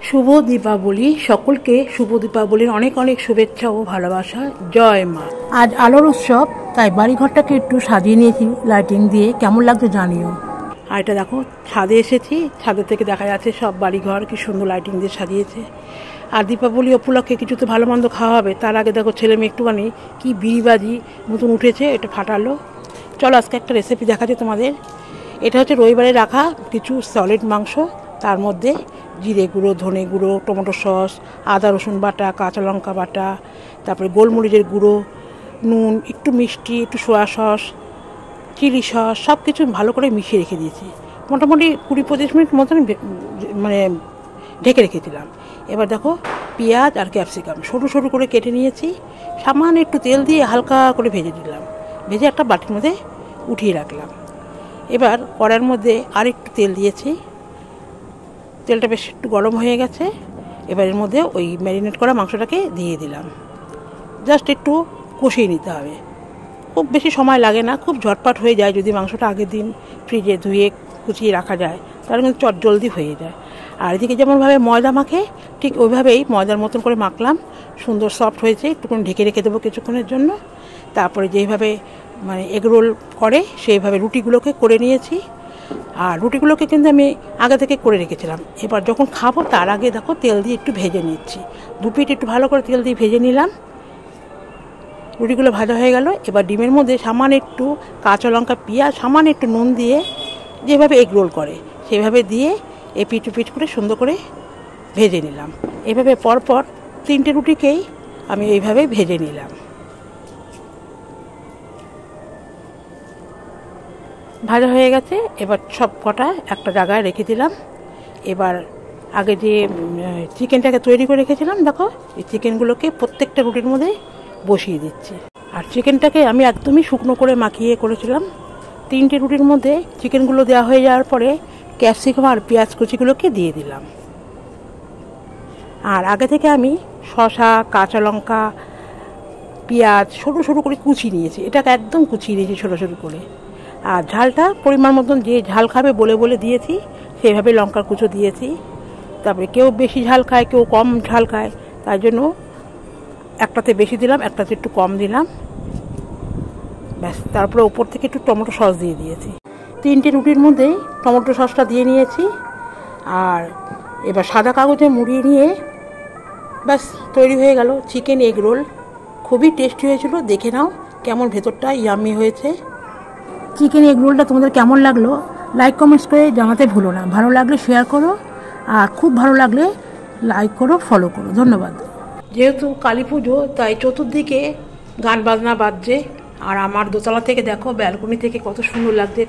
শুভ দীপাবলি। সকলকে শুভ দীপাবলির অনেক অনেক শুভেচ্ছা ও ভালোবাসা। জয় মা। আজ আলোর উৎসব, তাই বাড়িঘরটাকে একটু সাজিয়ে নিয়েছি লাইটিং দিয়ে। কেমন লাগছে জানিও। আর এটা দেখো, ছাদে এসেছি, ছাদের থেকে দেখা যাচ্ছে সব বাড়িঘর কি সুন্দর লাইটিং দিয়ে সাজিয়েছে। আর দীপাবলি উপলক্ষে কিছু তো ভালো মন্দ খাওয়া হবে। তার আগে দেখো ছেলে মেয়ে একটুখানি কি বিড়িবাজি মতন উঠেছে, এটা ফাটালো। চলো আজকে একটা রেসিপি দেখাচ্ছি তোমাদের। এটা হচ্ছে রবিবারে রাখা কিছু সলিড মাংস, তার মধ্যে জিরে গুঁড়ো, ধনে গুঁড়ো, টমেটো সস, আদা রসুন বাটা, কাঁচা লঙ্কা বাটা, তারপরে গোলমরিচের গুঁড়ো, নুন, একটু মিষ্টি, একটু সোয়া সস, চিলি সস, সব কিছু ভালো করে মিশিয়ে রেখে দিয়েছি। মোটামুটি 20-25 মিনিট মতন মানে ঢেকে রেখেছিলাম। এবার দেখো, পেঁয়াজ আর ক্যাপসিকাম সরু সরু করে কেটে নিয়েছি। সামান্য একটু তেল দিয়ে হালকা করে ভেজে দিলাম। ভেজে একটা বাটির মধ্যে উঠিয়ে রাখলাম। এবার কড়াইয়ের মধ্যে আর একটু তেল দিয়েছি। তেলটা বেশ একটু গরম হয়ে গেছে। এবার এর মধ্যে ওই ম্যারিনেট করা মাংসটাকে দিয়ে দিলাম। জাস্ট একটু কষিয়ে নিতে হবে, খুব বেশি সময় লাগে না, খুব ঝটপট হয়ে যায় যদি মাংসটা আগের দিন ফ্রিজে ধুয়ে কুচিয়ে রাখা যায়, তাহলে কিন্তু চটজলদি হয়ে যায়। আর এদিকে যেমনভাবে ময়দা মাখে ঠিক ওইভাবেই ময়দার মতন করে মাখলাম। সুন্দর সফট হয়েছে, একটুখানি ঢেকে রেখে দেবো কিছুক্ষণের জন্য। তারপরে যেইভাবে মানে এগ রোল করে সেইভাবে রুটিগুলোকে করে নিয়েছি। আর রুটিগুলোকে কিন্তু আমি আগে থেকে করে রেখেছিলাম। এবার যখন খাবো তার আগে দেখো তেল দিয়ে একটু ভেজে নিচ্ছি। দুপিঠ একটু ভালো করে তেল দিয়ে ভেজে নিলাম। রুটিগুলো ভাজা হয়ে গেল। এবার ডিমের মধ্যে সামান্য একটু কাঁচা লঙ্কা, পেঁয়াজ, সামান্য একটু নুন দিয়ে যেভাবে এগ রোল করে সেভাবে দিয়ে এপিঠ উপিঠ করে সুন্দর করে ভেজে নিলাম। এভাবে পরপর 3টে রুটিকেই আমি এইভাবে ভেজে নিলাম। ভাজা হয়ে গেছে। এবার সব কটা একটা জায়গায় রেখে দিলাম। এবার আগে যে চিকেনটাকে তৈরি করে রেখেছিলাম, দেখো এই চিকেনগুলোকে প্রত্যেকটা রুটির মধ্যে বসিয়ে দিচ্ছি। আর চিকেনটাকে আমি একদমই শুকনো করে মাখিয়ে করেছিলাম। 3টে রুটির মধ্যে চিকেনগুলো দেওয়া হয়ে যাওয়ার পরে ক্যাপসিকাম আর পেঁয়াজ কুচিগুলোকে দিয়ে দিলাম। আর আগে থেকে আমি শসা, কাঁচা লঙ্কা, পেঁয়াজ সরু সরু করে কুচিয়ে নিয়েছি। এটাকে একদম কুচিয়ে নিয়েছি ছোটো ছোটো করে। আর ঝালটা পরিমাণ মতন যে ঝাল খাবে বলে বলে দিয়েছি, সেভাবে লঙ্কার কুচো দিয়েছি। তারপরে কেউ বেশি ঝাল খায়, কেউ কম ঝাল খায়, তাই জন্য একটাতে বেশি দিলাম, একটাতে একটু কম দিলাম, ব্যাস। তারপরে ওপর থেকে একটু টমেটো সস দিয়ে দিয়েছি। 3টে রুটির মধ্যেই টমেটো সসটা দিয়ে নিয়েছি। আর এবার সাদা কাগজে মুড়িয়ে নিয়ে ব্যাস তৈরি হয়ে গেল চিকেন এগ রোল। খুবই টেস্টি হয়েছিল, দেখে নাও কেমন ভেতরটা ইয়ামি হয়েছে। চিকেন এগ রোলটা তোমাদের কেমন লাগলো লাইক কমেন্টস করে জানাতে ভুলো না। ভালো লাগলে শেয়ার করো, আর খুব ভালো লাগলে লাইক করো, ফলো করো। ধন্যবাদ। যেহেতু কালী পুজো, তাই চতুর্দিকে গান বাজনা বাজছে। আর আমার দোতলা থেকে দেখো ব্যালকনি থেকে কত সুন্দর লাগছে।